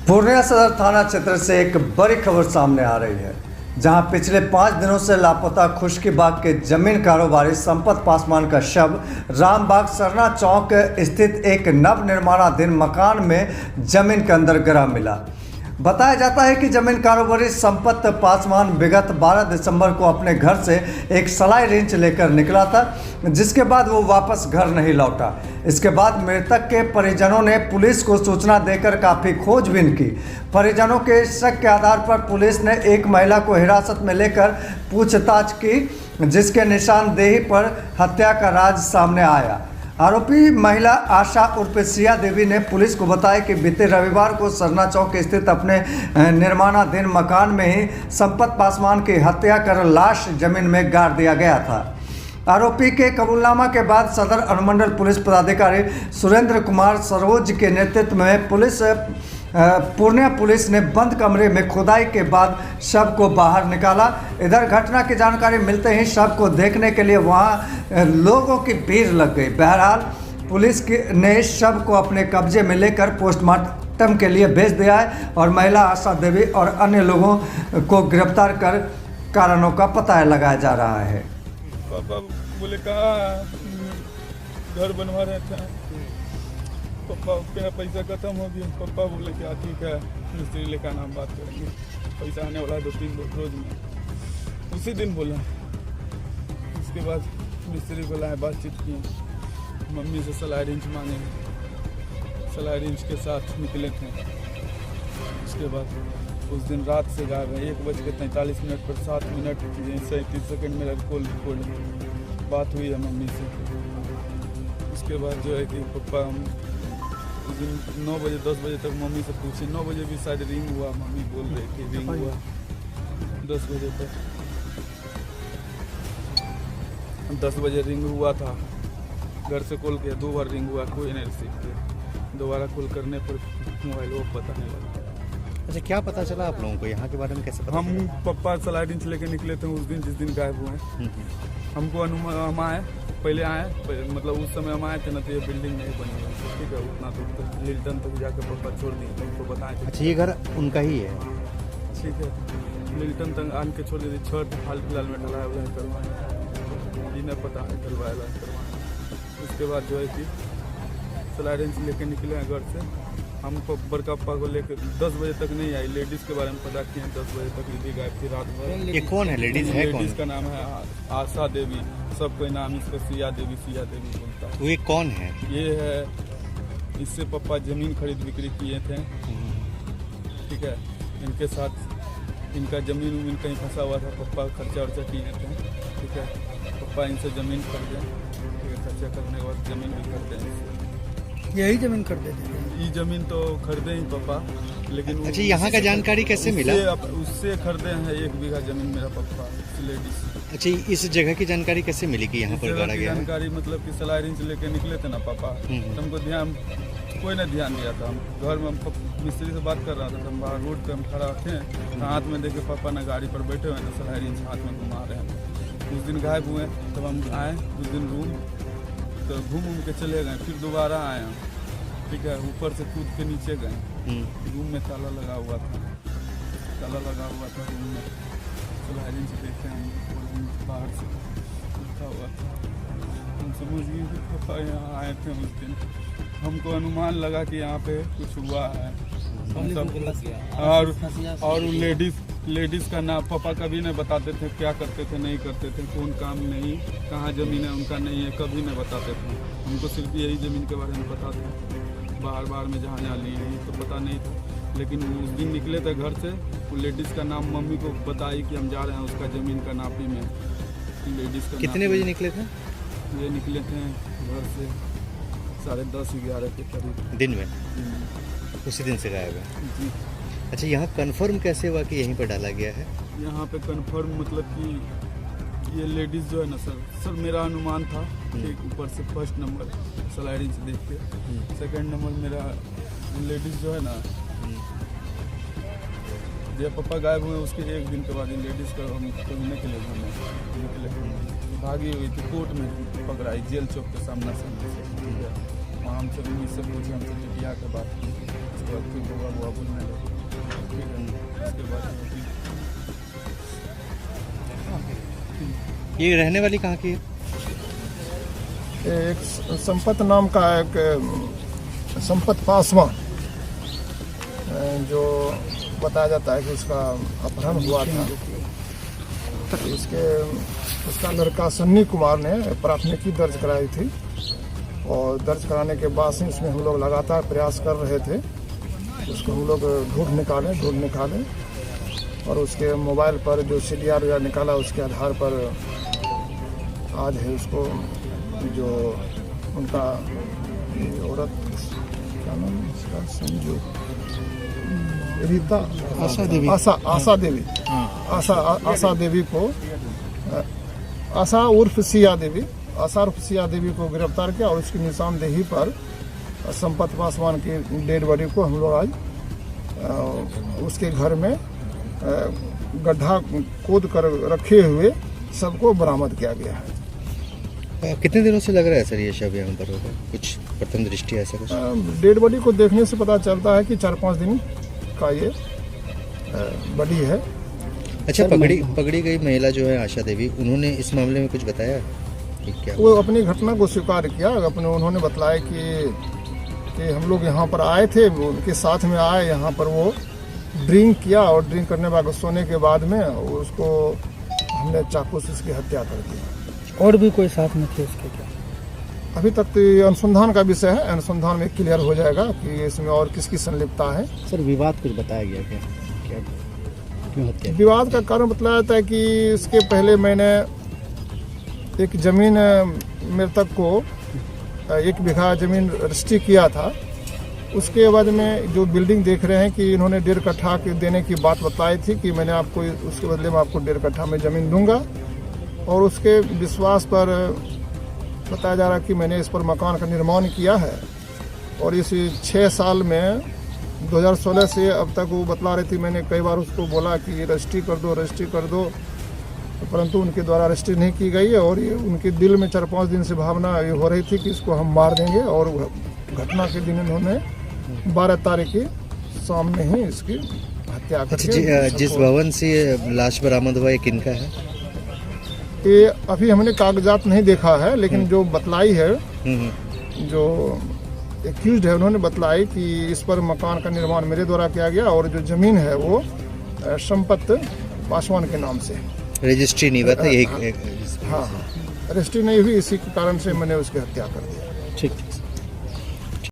पूर्णिया सदर थाना क्षेत्र से एक बड़ी खबर सामने आ रही है, जहां पिछले 5 दिनों से लापता खुशकीबाग के जमीन कारोबारी संपत पासवान का शव रामबाग सरना चौक स्थित एक नव निर्माणाधीन मकान में जमीन के अंदर गिरा मिला। बताया जाता है कि जमीन कारोबारी संपत पासवान विगत 12 दिसंबर को अपने घर से एक सलाई रिंच लेकर निकला था, जिसके बाद वो वापस घर नहीं लौटा। इसके बाद मृतक के परिजनों ने पुलिस को सूचना देकर काफ़ी खोजबीन की। परिजनों के शक के आधार पर पुलिस ने एक महिला को हिरासत में लेकर पूछताछ की, जिसके निशानदेही पर हत्या का राज सामने आया। आरोपी महिला आशा उर्फ सिया देवी ने पुलिस को बताया कि बीते रविवार को सरना चौक स्थित अपने निर्माणाधीन मकान में ही संपत पासवान की हत्या कर लाश जमीन में गाड़ दिया गया था। आरोपी के कबूलनामा के बाद सदर अनुमंडल पुलिस पदाधिकारी सुरेंद्र कुमार सरोज के नेतृत्व में पूर्णिया पुलिस ने बंद कमरे में खुदाई के बाद शव को बाहर निकाला। इधर घटना की जानकारी मिलते ही शव को देखने के लिए वहां लोगों की भीड़ लग गई। बहरहाल पुलिस ने शव को अपने कब्जे में लेकर पोस्टमार्टम के लिए भेज दिया है और महिला आशा देवी और अन्य लोगों को गिरफ्तार कर कारणों का पता लगाया जा रहा है। पापा बोले कहाँ घर बनवा रहे थे, पापा मेरा पैसा खत्म हो गया। पापा बोले क्या ठीक है मिस्त्री लेकर नाम बात करेंगे, पैसा आने वाला है 2-3 रोज में। उसी दिन बोला। उसके बाद मिस्त्री बोला है, बातचीत किए, मम्मी से सलाई रिंच मांगे, सलाई रिंच के साथ निकले थे। उसके बाद उस दिन रात से गायब है। 1:43 पर 7 मिनट 37 सेकेंड मेरा कॉल बात हुई है मम्मी से। उसके बाद जो है कि पापा हम उस दिन 9 बजे 10 बजे तक मम्मी से पूछे, 9 बजे भी शायद रिंग हुआ, मम्मी बोल रही थी रिंग हुआ 10 बजे तक। 10 बजे रिंग हुआ था, घर से कॉल किया, 2 बार रिंग हुआ, कोई नहीं रिसीव किया। दोबारा कॉल करने पर मोबाइल वो पता नहीं लगा। अच्छा, क्या पता चला आप लोगों को, यहाँ के बारे में कैसे पता हम चला? पापा सलाई रिंच लेके निकले थे उस दिन जिस दिन गायब हुए। हमको हम आए, पहले आए, मतलब उस समय हम आए थे ना, तो ये बिल्डिंग नहीं बनी हुई थी, ठीक है, उतना दूर लिल्टन तक जाकर पापा छोड़ दिए थे, उनको बताए थे। अच्छा, ये घर उनका ही है? ठीक है, लिल्टन तक आन के छोड़ दिए। छत हाल फिलहाल में ढलाया हुआ करवाए, इन्हें पता है ढलवाया करवाए। उसके बाद जो है कि सलाई रिंच लेके निकले हैं घर से। हम बड़का पप्पा को लेकर 10 बजे तक नहीं आई। लेडीज़ के बारे में पता किए, 10 बजे तक दीदी गायब थी रात भर। ये कौन है लेडीज है? कौन? लेडीज़ का नाम है आशा देवी, सब कोई नाम इसका सिया देवी बोलता है। तो ये कौन है? ये है, इससे पापा जमीन खरीद बिक्री किए थे, ठीक है। इनके साथ इनका जमीन उमीन कहीं फंसा हुआ था, पापा खर्चा वर्चा किए थे, ठीक है। पापा इनसे ज़मीन खरीदे, ठीक है, खर्चा करने के बाद ज़मीन भी खरीदे इनसे। यही जमीन खरीदे थे? ये जमीन तो खरीदे ही पापा, लेकिन अच्छा, यहाँ का जानकारी कैसे मिला? उससे खरीदे हैं 1 बीघा जमीन मेरा पापा लेडीज। अच्छा, इस जगह की जानकारी कैसे मिली कि यहाँ पर गाड़ा गया है? जानकारी मतलब कि सलाई रिंच लेके निकले थे ना पापा, तो हमको ध्यान, कोई ने ध्यान दिया था। हम घर में मिस्त्री से बात कर रहा था, तो हम बाहर रोड पे हम खड़ा थे, तो हाथ में देखे पापा ना गाड़ी पर बैठे हुए हैं, सलाई रिंच हाथ में घुमा रहे हैं। उस दिन गायब हुए, तब हम आए उस दिन रूम, तो घूम के चले गए। फिर दोबारा आए हम, ठीक है, ऊपर से कूद के नीचे गए। रूम में ताला लगा हुआ था, रूम में। सलाई रिंच देखे हम बाहर से लिखा हुआ था। हम समझ गए कि पापा यहाँ आए थे उस दिन। हमको अनुमान लगा कि यहाँ पे कुछ हुआ है। और लेडीज़ का नाम पापा कभी नहीं बताते थे, क्या करते थे नहीं करते थे, कौन काम नहीं, कहाँ ज़मीन है उनका नहीं है, कभी नहीं बताते थे। हमको सिर्फ यही ज़मीन के बारे में पता था, बाहर में जहाँ लिए हैं तो पता नहीं था। लेकिन उस दिन निकले थे घर से, वो लेडीज़ का नाम मम्मी को बताई कि हम जा रहे हैं उसका ज़मीन का नापी में। लेडीज़ का कितने बजे निकले थे? ये निकले थे घर से 10:30-11 के करीब दिन में। उसी दिन से गायब है जी। अच्छा, यहाँ कन्फर्म कैसे हुआ कि यहीं पर डाला गया है? यहाँ पे कन्फर्म मतलब कि ये लेडीज़ जो है ना सर मेरा अनुमान था कि ऊपर से फर्स्ट नंबर सलाई रिंच देख के, सेकंड नंबर मेरा लेडीज़ जो है ना, जब पापा गायब हुए उसके 1 दिन के बाद इन लेडीज़ का हम खोजने के लिए घूमे, भागी हुई थी, कोर्ट में पकड़ाई, जेल चौक के सामने से, ठीक है। वहाँ हमसे से पूछे, हमसे टिटिया के बात की। उसके बाद फिर बुआ बुआ बोलने लगे, फिर उसके बाद ये रहने वाली कहाँ की है? एक संपत नाम का एक संपत पासवान जो बताया जाता है कि उसका अपहरण हुआ था। उसका लड़का सन्नी कुमार ने प्राथमिकी दर्ज कराई थी और दर्ज कराने के बाद से उसमें हम लोग लगातार प्रयास कर रहे थे। उसको हम लोग ढूंढ निकाले और उसके मोबाइल पर जो CDR निकाला उसके आधार पर आज है उसको जो उनका औरत क्या नाम है उसका, संजू रीता आशा देवी को आशा उर्फ सिया देवी को गिरफ्तार किया और उसकी निशानदेही पर संपत पासवान की डेड बॉडी को हम लोग आज उसके घर में गड्ढा खोद कर रखे हुए सबको बरामद किया गया है। कितने दिनों से लग रहा है सर ये शव यहाँ पर होगा? कुछ प्रथम दृष्टि ऐसा कुछ? डेड बॉडी को देखने से पता चलता है कि 4-5 दिन का ये बॉडी है। अच्छा, पकड़ी गई महिला जो है आशा देवी, उन्होंने इस मामले में कुछ बताया कि क्या? वो अपनी घटना को स्वीकार किया। उन्होंने बताया कि हम लोग यहाँ पर आए थे, उनके साथ में आए, यहाँ पर वो ड्रिंक किया और ड्रिंक करने के बाद सोने के बाद में उसको हमने चाकू से उसकी हत्या कर दी। और भी कोई साथ में थे उसके क्या? अभी तक तो ये अनुसंधान का विषय है, अनुसंधान में क्लियर हो जाएगा कि इसमें और किसकी संलिप्तता है। सर विवाद कुछ बताया गया क्या? क्यों हत्या? विवाद का कारण बताया जाता है कि इसके पहले मैंने एक जमीन मृतक को 1 बीघा जमीन रजिस्ट्री किया था। उसके बाद में जो बिल्डिंग देख रहे हैं कि इन्होंने 1.5 कट्ठा देने की बात बताई थी कि मैंने आपको उसके बदले में आपको 1.5 कट्ठा में ज़मीन दूंगा और उसके विश्वास पर बताया जा रहा है कि मैंने इस पर मकान का निर्माण किया है। और इस 6 साल में 2016 से अब तक वो बतला रही थी, मैंने कई बार उसको बोला कि रजिस्ट्री कर दो, परंतु उनके द्वारा रजिस्ट्री नहीं की गई है। और ये उनके दिल में 4-5 दिन से भावना ये हो रही थी कि इसको हम मार देंगे। और घटना के दिन इन्होंने 12 तारीख की शाम में ही इसकी हत्या कर दी। जिस भवन से लाश बरामद हुआ है किनका है? ये अभी हमने कागजात नहीं देखा है, लेकिन जो बतलाई है, जो एक्यूज्ड है, उन्होंने बतलाई कि इस पर मकान का निर्माण मेरे द्वारा किया गया और जो जमीन है वो संपत पासवान के नाम से। रजिस्ट्री नहीं हुआ था यही? हाँ, रजिस्ट्री नहीं हुई, इसी के कारण से मैंने उसकी हत्या कर दी।